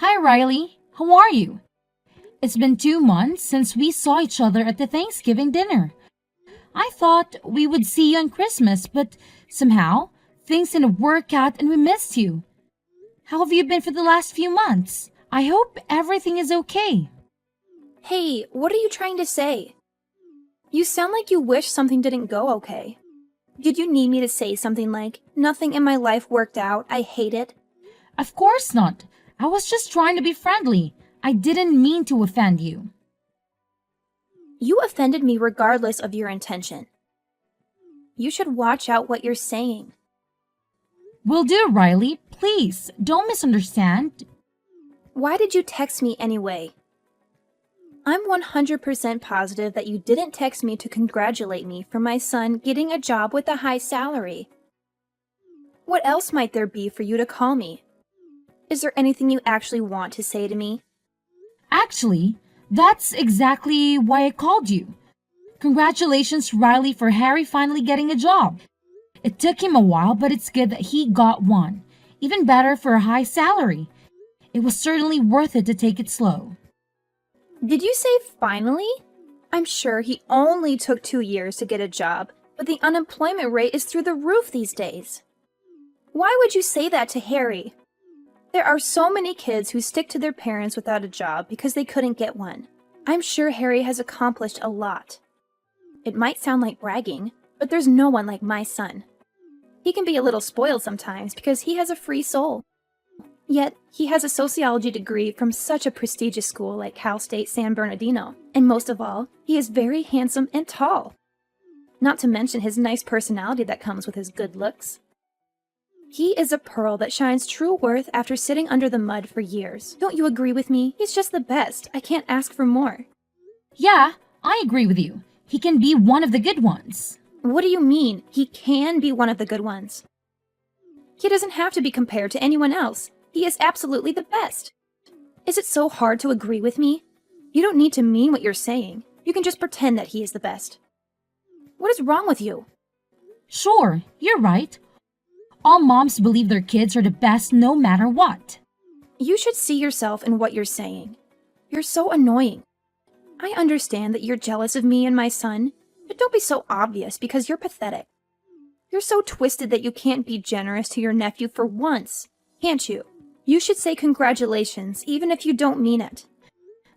Hi, Riley. How are you? It's been 2 months since we saw each other at the Thanksgiving dinner. I thought we would see you on Christmas, but somehow things didn't work out and we missed you. How have you been for the last few months? I hope everything is okay. Hey, what are you trying to say? You sound like you wish something didn't go okay. Did you need me to say something like, nothing in my life worked out, I hate it? Of course not. I was just trying to be friendly. I didn't mean to offend you. You offended me regardless of your intention. You should watch out what you're saying. Will do, Riley. Please, don't misunderstand. Why did you text me anyway? I'm 100% positive that you didn't text me to congratulate me for my son getting a job with a high salary. What else might there be for you to call me? Is there anything you actually want to say to me? Actually, that's exactly why I called you. Congratulations, Riley, for Harry finally getting a job. It took him a while, but it's good that he got one. Even better for a high salary. It was certainly worth it to take it slow. Did you say finally? I'm sure he only took 2 years to get a job, but the unemployment rate is through the roof these days. Why would you say that to Harry? There are so many kids who stick to their parents without a job because they couldn't get one. I'm sure Harry has accomplished a lot. It might sound like bragging, but there's no one like my son. He can be a little spoiled sometimes because he has a free soul. Yet, he has a sociology degree from such a prestigious school like Cal State San Bernardino. And most of all, he is very handsome and tall. Not to mention his nice personality that comes with his good looks. He is a pearl that shines true worth after sitting under the mud for years. Don't you agree with me? He's just the best. I can't ask for more. Yeah, I agree with you. He can be one of the good ones. What do you mean, he can be one of the good ones? He doesn't have to be compared to anyone else. He is absolutely the best. Is it so hard to agree with me? You don't need to mean what you're saying. You can just pretend that he is the best. What is wrong with you? Sure, you're right. All moms believe their kids are the best no matter what. You should see yourself in what you're saying. You're so annoying. I understand that you're jealous of me and my son, but don't be so obvious because you're pathetic. You're so twisted that you can't be generous to your nephew for once, can't you? You should say congratulations, even if you don't mean it.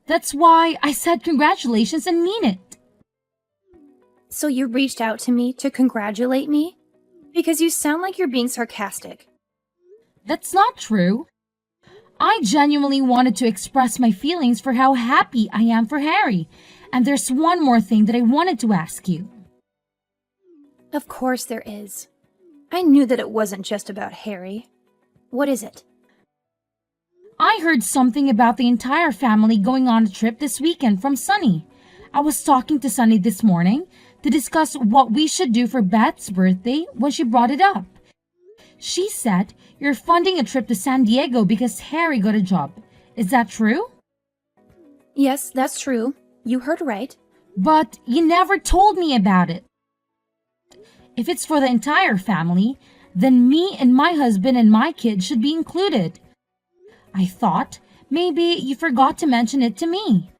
That's why I said congratulations and mean it. So you reached out to me to congratulate me? Because you sound like you're being sarcastic. That's not true. I genuinely wanted to express my feelings for how happy I am for Harry. And there's one more thing that I wanted to ask you. Of course there is. I knew that it wasn't just about Harry. What is it? I heard something about the entire family going on a trip this weekend from Sunny. I was talking to Sunny this morning to discuss what we should do for Beth's birthday when she brought it up. She said you're funding a trip to San Diego because Harry got a job. Is that true? Yes, that's true. You heard right. But you never told me about it. If it's for the entire family, then me and my husband and my kids should be included. I thought maybe you forgot to mention it to me.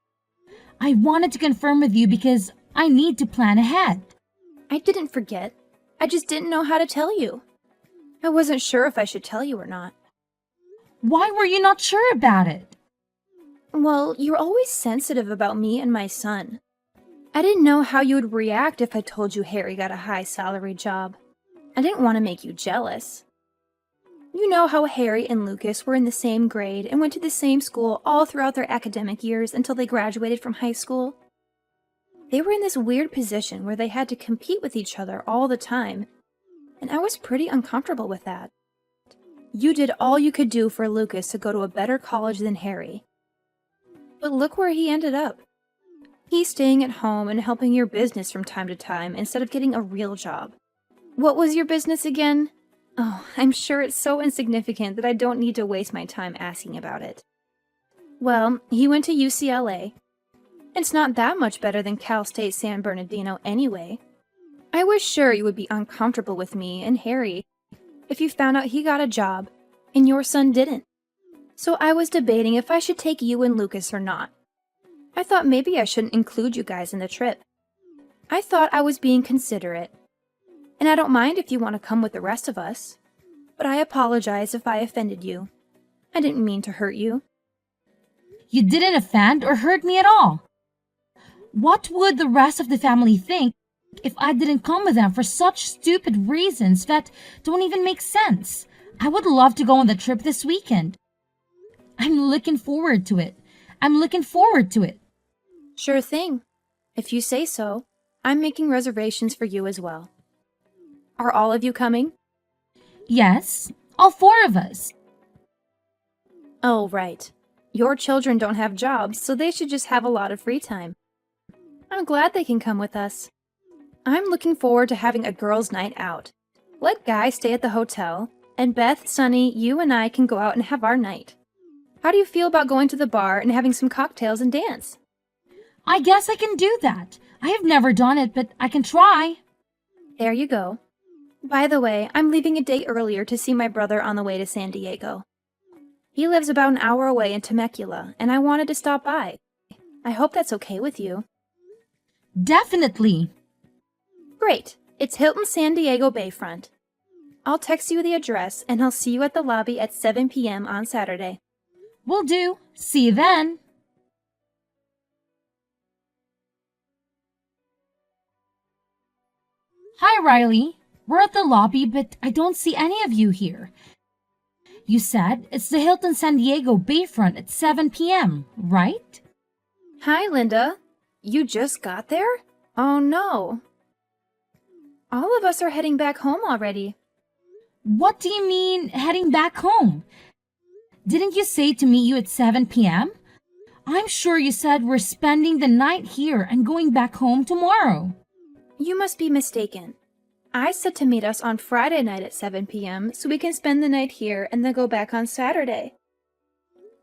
I wanted to confirm with you because I need to plan ahead. I didn't forget. I just didn't know how to tell you. I wasn't sure if I should tell you or not. Why were you not sure about it? Well, you're always sensitive about me and my son. I didn't know how you would react if I told you Harry got a high salary job. I didn't want to make you jealous. You know how Harry and Lucas were in the same grade and went to the same school all throughout their academic years until they graduated from high school? They were in this weird position where they had to compete with each other all the time, and I was pretty uncomfortable with that. You did all you could do for Lucas to go to a better college than Harry. But look where he ended up. He's staying at home and helping your business from time to time instead of getting a real job. What was your business again? Oh, I'm sure it's so insignificant that I don't need to waste my time asking about it. Well, he went to UCLA. It's not that much better than Cal State San Bernardino anyway. I was sure you would be uncomfortable with me and Harry if you found out he got a job and your son didn't. So I was debating if I should take you and Lucas or not. I thought maybe I shouldn't include you guys in the trip. I thought I was being considerate. And I don't mind if you want to come with the rest of us. But I apologize if I offended you. I didn't mean to hurt you. You didn't offend or hurt me at all. What would the rest of the family think if I didn't come with them for such stupid reasons that don't even make sense? I would love to go on the trip this weekend. I'm looking forward to it. I'm looking forward to it. Sure thing. If you say so, I'm making reservations for you as well. Are all of you coming? Yes, all four of us. Oh, right. Your children don't have jobs, so they should just have a lot of free time. I'm glad they can come with us. I'm looking forward to having a girls' night out. Let Guy stay at the hotel, and Beth, Sunny, you and I can go out and have our night. How do you feel about going to the bar and having some cocktails and dance? I guess I can do that. I have never done it, but I can try. There you go. By the way, I'm leaving a day earlier to see my brother on the way to San Diego. He lives about an hour away in Temecula, and I wanted to stop by. I hope that's okay with you. Definitely. Great. It's Hilton San Diego Bayfront. I'll text you the address, and I'll see you at the lobby at 7 p.m. on Saturday. Will do. See you then. Hi, Riley. We're at the lobby, but I don't see any of you here. You said it's the Hilton San Diego Bayfront at 7 p.m., right? Hi, Linda. You just got there? Oh, no. All of us are heading back home already. What do you mean, heading back home? Didn't you say to meet you at 7 p.m.? I'm sure you said we're spending the night here and going back home tomorrow. You must be mistaken. I said to meet us on Friday night at 7 p.m. so we can spend the night here and then go back on Saturday.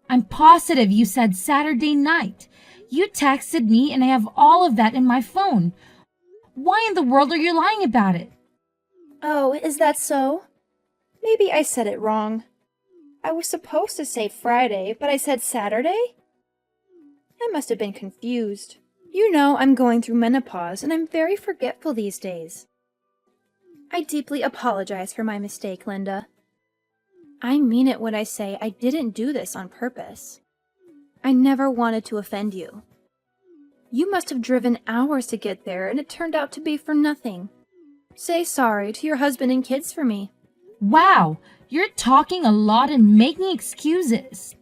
I'm positive you said Saturday night. You texted me and I have all of that in my phone. Why in the world are you lying about it? Oh, is that so? Maybe I said it wrong. I was supposed to say Friday, but I said Saturday? I must have been confused. You know I'm going through menopause and I'm very forgetful these days. I deeply apologize for my mistake, Linda. I mean it when I say I didn't do this on purpose. I never wanted to offend you. You must have driven hours to get there and it turned out to be for nothing. Say sorry to your husband and kids for me. Wow, you're talking a lot and making excuses.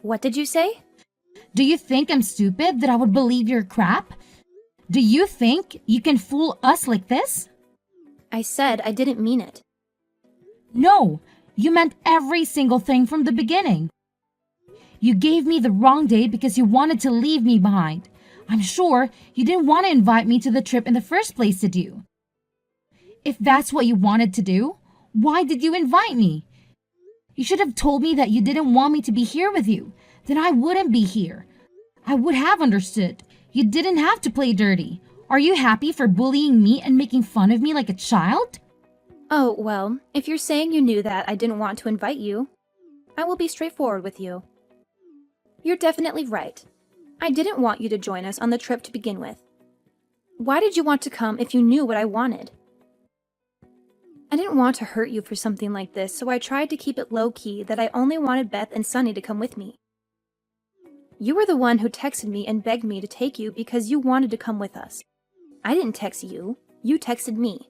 What did you say? Do you think I'm stupid that I would believe your crap? Do you think you can fool us like this? I said I didn't mean it. No, you meant every single thing from the beginning. You gave me the wrong date because you wanted to leave me behind. I'm sure you didn't want to invite me to the trip in the first place, did you? If that's what you wanted to do, why did you invite me? You should have told me that you didn't want me to be here with you. Then I wouldn't be here. I would have understood. You didn't have to play dirty. Are you happy for bullying me and making fun of me like a child? Oh, well, if you're saying you knew that I didn't want to invite you, I will be straightforward with you. You're definitely right. I didn't want you to join us on the trip to begin with. Why did you want to come if you knew what I wanted? I didn't want to hurt you for something like this, so I tried to keep it low-key that I only wanted Beth and Sunny to come with me. You were the one who texted me and begged me to take you because you wanted to come with us. I didn't text you. You texted me.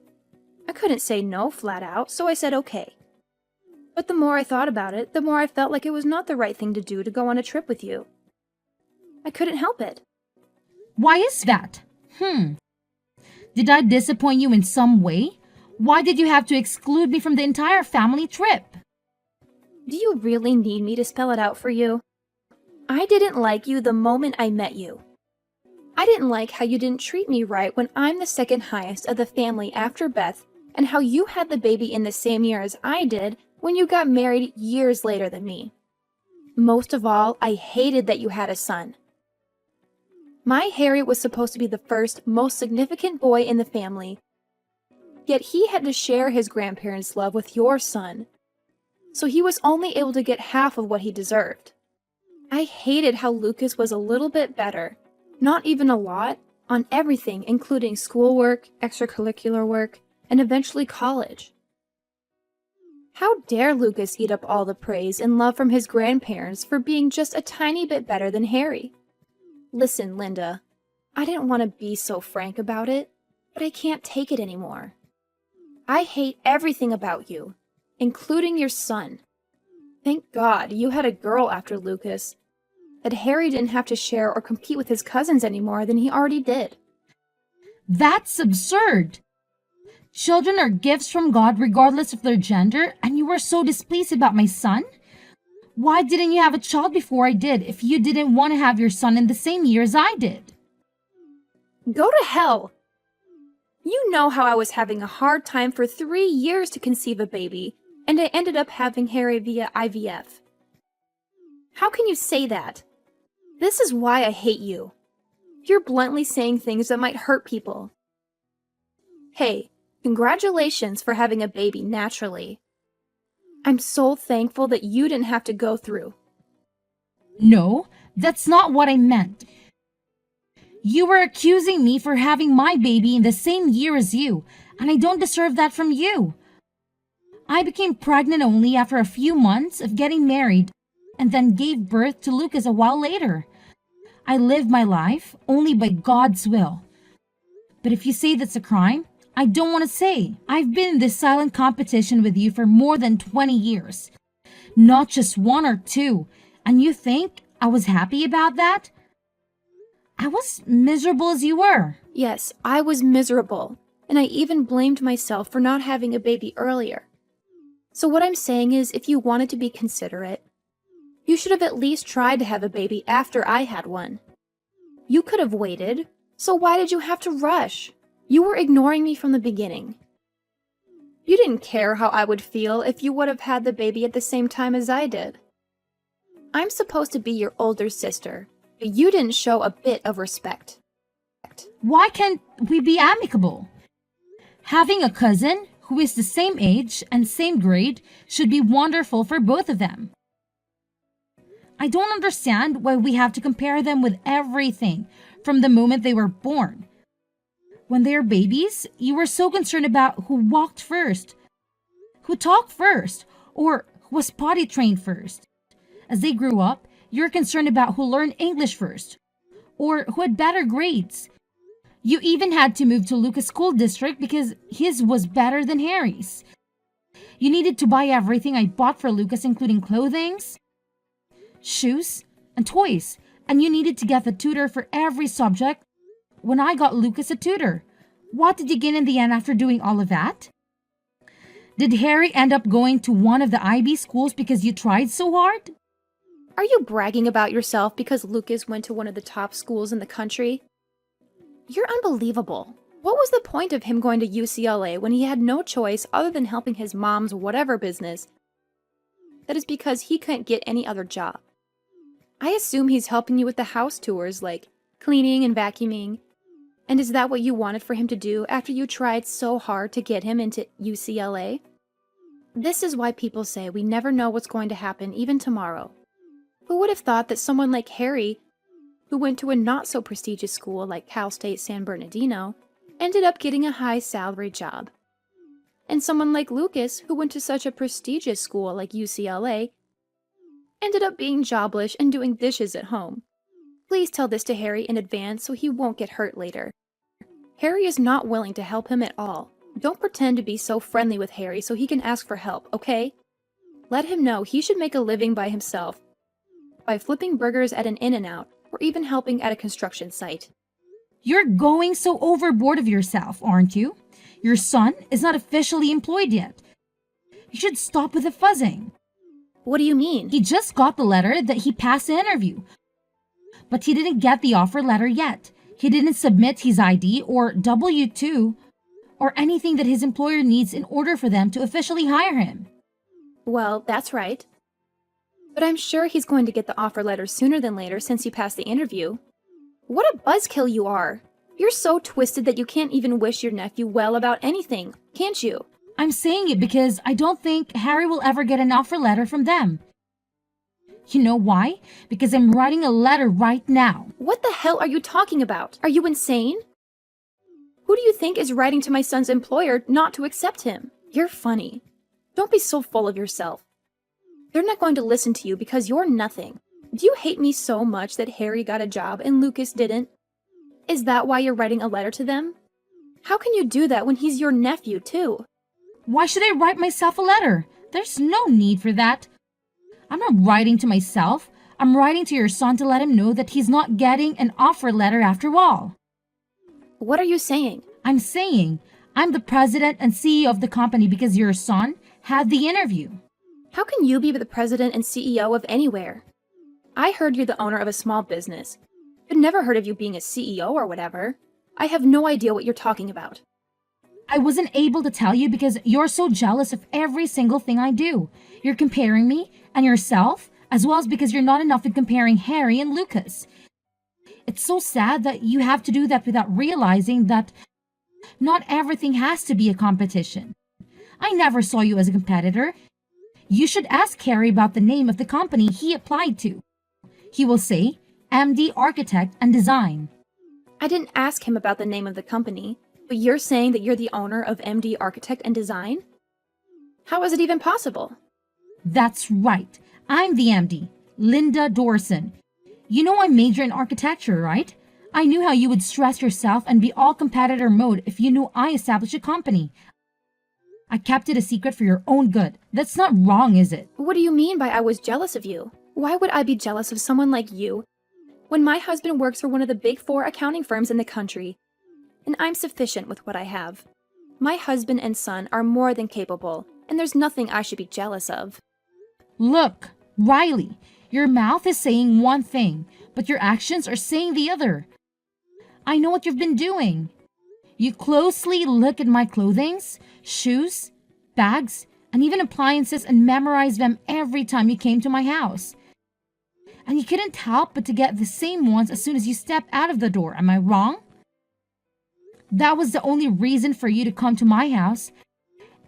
I couldn't say no flat out, so I said okay. But the more I thought about it, the more I felt like it was not the right thing to do to go on a trip with you. I couldn't help it. Why is that? Did I disappoint you in some way? Why did you have to exclude me from the entire family trip? Do you really need me to spell it out for you? I didn't like you the moment I met you. I didn't like how you didn't treat me right when I'm the second highest of the family after Beth, and how you had the baby in the same year as I did when you got married years later than me. Most of all, I hated that you had a son. My Harry was supposed to be the first, most significant boy in the family, yet he had to share his grandparents' love with your son. so he was only able to get half of what he deserved. I hated how Lucas was a little bit better, not even a lot, on everything including schoolwork, extracurricular work, and eventually college. How dare Lucas eat up all the praise and love from his grandparents for being just a tiny bit better than Harry? Listen, Linda, I didn't want to be so frank about it, but I can't take it anymore. I hate everything about you, including your son. Thank God you had a girl after Lucas, that Harry didn't have to share or compete with his cousins any more than he already did. That's absurd. Children are gifts from God regardless of their gender, and you were so displeased about my son? Why didn't you have a child before I did if you didn't want to have your son in the same year as I did? Go to hell! You know how I was having a hard time for 3 years to conceive a baby, and I ended up having Harry via IVF. How can you say that? This is why I hate you. You're bluntly saying things that might hurt people. Hey, congratulations for having a baby naturally. I'm so thankful that you didn't have to go through. No, that's not what I meant. You were accusing me for having my baby in the same year as you, and I don't deserve that from you. I became pregnant only after a few months of getting married and then gave birth to Lucas a while later. I lived my life only by God's will. But if you say that's a crime, I don't want to say. I've been in this silent competition with you for more than 20 years. Not just 1 or 2. And you think I was happy about that? I was miserable as you were. Yes, I was miserable, and I even blamed myself for not having a baby earlier. So what I'm saying is, if you wanted to be considerate, you should have at least tried to have a baby after I had one. You could have waited, so why did you have to rush? You were ignoring me from the beginning. You didn't care how I would feel if you would have had the baby at the same time as I did. I'm supposed to be your older sister, but you didn't show a bit of respect. Why can't we be amicable? Having a cousin who is the same age and same grade should be wonderful for both of them. I don't understand why we have to compare them with everything from the moment they were born. When they were babies, you were so concerned about who walked first, who talked first, or who was potty trained first. As they grew up, you're concerned about who learned English first, or who had better grades. You even had to move to Lucas' school district because his was better than Harry's. You needed to buy everything I bought for Lucas, including clothing, shoes, and toys, and you needed to get the tutor for every subject when I got Lucas a tutor. What did you gain in the end after doing all of that? Did Harry end up going to one of the IB schools because you tried so hard? Are you bragging about yourself because Lucas went to one of the top schools in the country? You're unbelievable. What was the point of him going to UCLA when he had no choice other than helping his mom's whatever business? That is because he couldn't get any other job. I assume he's helping you with the house tours like cleaning and vacuuming. And is that what you wanted for him to do after you tried so hard to get him into UCLA? This is why people say we never know what's going to happen even tomorrow. Who would have thought that someone like Harry, who went to a not-so-prestigious school like Cal State San Bernardino, ended up getting a high-salary job? And someone like Lucas, who went to such a prestigious school like UCLA, ended up being jobless and doing dishes at home. Please tell this to Harry in advance so he won't get hurt later. Harry is not willing to help him at all. Don't pretend to be so friendly with Harry so he can ask for help, okay? Let him know he should make a living by himself, by flipping burgers at an In-N-Out, or even helping at a construction site. You're going so overboard of yourself, aren't you? Your son is not officially employed yet. You should stop with the fuzzing. What do you mean? He just got the letter that he passed the interview, but he didn't get the offer letter yet. He didn't submit his ID or W-2 or anything that his employer needs in order for them to officially hire him. Well, that's right. But I'm sure he's going to get the offer letter sooner than later since he passed the interview. What a buzzkill you are! You're so twisted that you can't even wish your nephew well about anything, can't you? I'm saying it because I don't think Harry will ever get an offer letter from them. You know why? Because I'm writing a letter right now. What the hell are you talking about? Are you insane? Who do you think is writing to my son's employer not to accept him? You're funny. Don't be so full of yourself. They're not going to listen to you because you're nothing. Do you hate me so much that Harry got a job and Lucas didn't? Is that why you're writing a letter to them? How can you do that when he's your nephew, too? Why should I write myself a letter? There's no need for that. I'm not writing to myself. I'm writing to your son to let him know that he's not getting an offer letter after all. What are you saying? I'm saying I'm the president and CEO of the company because your son had the interview. How can you be the president and CEO of anywhere? I heard you're the owner of a small business. I've never heard of you being a CEO or whatever. I have no idea what you're talking about. I wasn't able to tell you because you're so jealous of every single thing I do. You're comparing me and yourself, as well as because you're not enough in comparing Harry and Lucas. It's so sad that you have to do that without realizing that not everything has to be a competition. I never saw you as a competitor. You should ask Harry about the name of the company he applied to. He will say MD Architect and Design. I didn't ask him about the name of the company, but you're saying that you're the owner of MD Architect and Design? How is it even possible? That's right. I'm the MD, Linda Dorson. You know I major in architecture, right? I knew how you would stress yourself and be all competitor mode if you knew I established a company. I kept it a secret for your own good. That's not wrong, is it? What do you mean by I was jealous of you? Why would I be jealous of someone like you when my husband works for one of the big 4 accounting firms in the country, and I'm sufficient with what I have? My husband and son are more than capable, and there's nothing I should be jealous of. Look, Riley, your mouth is saying one thing, but your actions are saying the other. I know what you've been doing. You closely look at my clothings, shoes, bags, and even appliances and memorize them every time you came to my house. And you couldn't help but to get the same ones as soon as you step out of the door. Am I wrong? That was the only reason for you to come to my house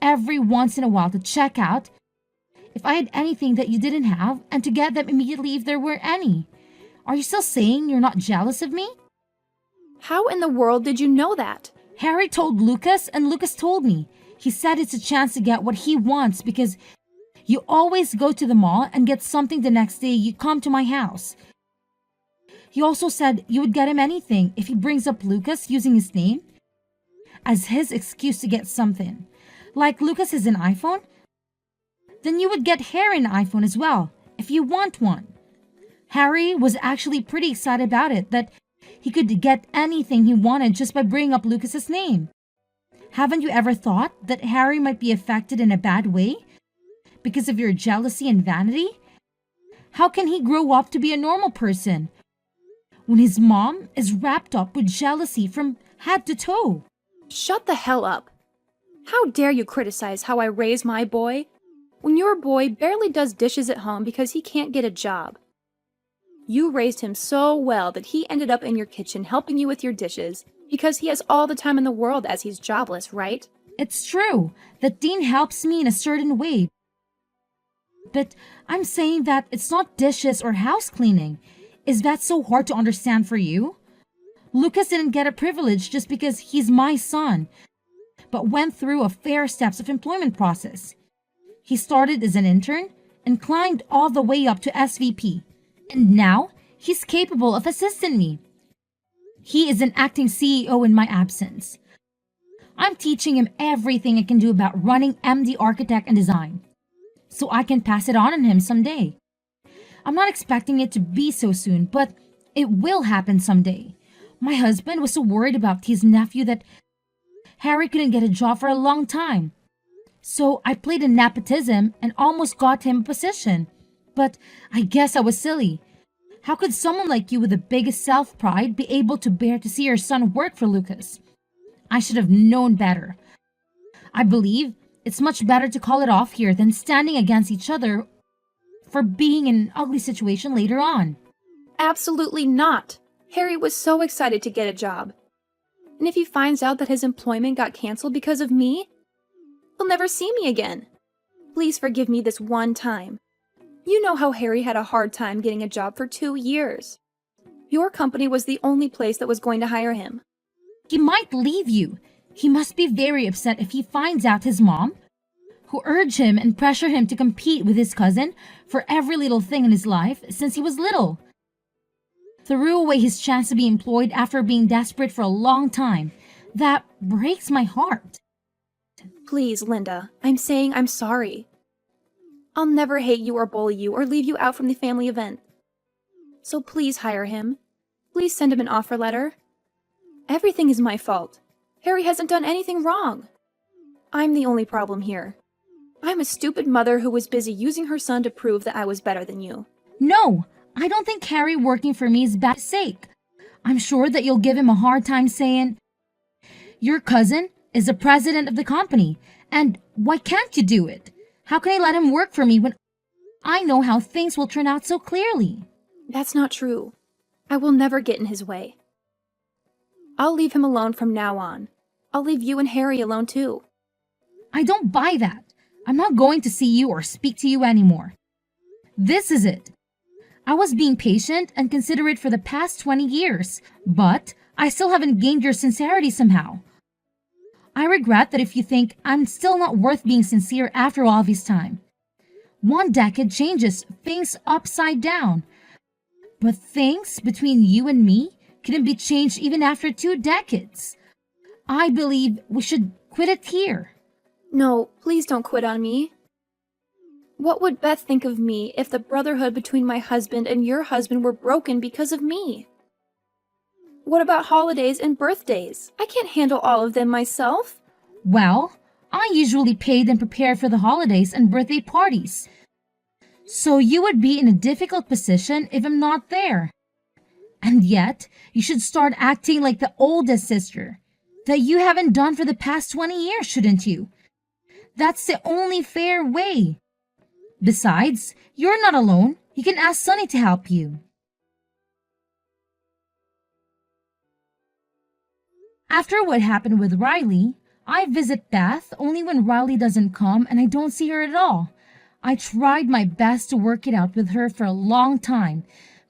every once in a while to check out if I had anything that you didn't have and to get them immediately if there were any. Are you still saying you're not jealous of me? How in the world did you know that? Harry told Lucas and Lucas told me. He said it's a chance to get what he wants because you always go to the mall and get something the next day you come to my house. He also said you would get him anything if he brings up Lucas using his name as his excuse to get something. Like Lucas has an iPhone, then you would get Harry an iPhone as well if you want one. Harry was actually pretty excited about it, that he could get anything he wanted just by bringing up Lucas's name. Haven't you ever thought that Harry might be affected in a bad way because of your jealousy and vanity? How can he grow up to be a normal person when his mom is wrapped up with jealousy from head to toe? Shut the hell up. How dare you criticize how I raise my boy when your boy barely does dishes at home because he can't get a job? You raised him so well that he ended up in your kitchen helping you with your dishes because he has all the time in the world as he's jobless, right? It's true that Dean helps me in a certain way, but I'm saying that it's not dishes or house cleaning. Is that so hard to understand for you? Lucas didn't get a privilege just because he's my son, but went through a fair steps of employment process. He started as an intern and climbed all the way up to SVP. And now he's capable of assisting me. He is an acting CEO in my absence. I'm teaching him everything I can do about running MD Architect and Design, so I can pass it on him someday. I'm not expecting it to be so soon, but it will happen someday. My husband was so worried about his nephew that Harry couldn't get a job for a long time. So I played a nepotism and almost got him a position. But I guess I was silly. How could someone like you with the biggest self-pride be able to bear to see your son work for Lucas? I should have known better. I believe it's much better to call it off here than standing against each other for being in an ugly situation later on. Absolutely not. Harry was so excited to get a job. And if he finds out that his employment got canceled because of me, He'll never see me again. Please forgive me this one time. You know how Harry had a hard time getting a job for 2 years. Your company was the only place that was going to hire him. He might leave you. He must be very upset if he finds out his mom, who urged him and pressured him to compete with his cousin for every little thing in his life since he was little, threw away his chance to be employed after being desperate for a long time. That breaks my heart. Please, Linda, I'm saying I'm sorry. I'll never hate you or bully you or leave you out from the family event. So please hire him. Please send him an offer letter. Everything is my fault. Harry hasn't done anything wrong. I'm the only problem here. I'm a stupid mother who was busy using her son to prove that I was better than you. No, I don't think Harry working for me is bad sake. I'm sure that you'll give him a hard time saying, your cousin is the president of the company, and why can't you do it? How can I let him work for me when I know how things will turn out so clearly? That's not true. I will never get in his way. I'll leave him alone from now on. I'll leave you and Harry alone too. I don't buy that. I'm not going to see you or speak to you anymore. This is it. I was being patient and considerate for the past 20 years, but I still haven't gained your sincerity somehow. I regret that if you think I'm still not worth being sincere after all this time. 1 decade changes things upside down. But things between you and me couldn't be changed even after 2 decades. I believe we should quit it here. No, please don't quit on me. What would Beth think of me if the brotherhood between my husband and your husband were broken because of me? What about holidays and birthdays? I can't handle all of them myself. Well, I usually paid and prepared for the holidays and birthday parties. So you would be in a difficult position if I'm not there. And yet, you should start acting like the oldest sister. That you haven't done for the past 20 years, shouldn't you? That's the only fair way. Besides, you're not alone. You can ask Sunny to help you. After what happened with Riley, I visit Beth only when Riley doesn't come and I don't see her at all. I tried my best to work it out with her for a long time,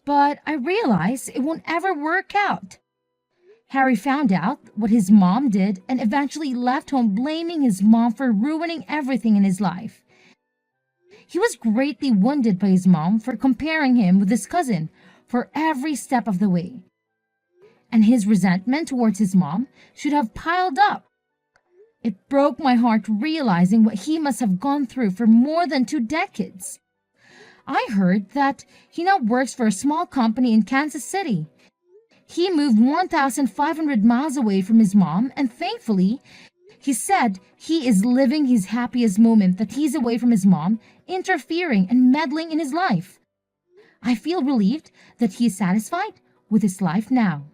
but I realize it won't ever work out. Harry found out what his mom did and eventually left home blaming his mom for ruining everything in his life. He was greatly wounded by his mom for comparing him with his cousin for every step of the way. And his resentment towards his mom should have piled up. It broke my heart realizing what he must have gone through for more than 2 decades. I heard that he now works for a small company in Kansas City. He moved 1,500 miles away from his mom, and thankfully, he said he is living his happiest moment that he's away from his mom, interfering and meddling in his life. I feel relieved that he is satisfied with his life now.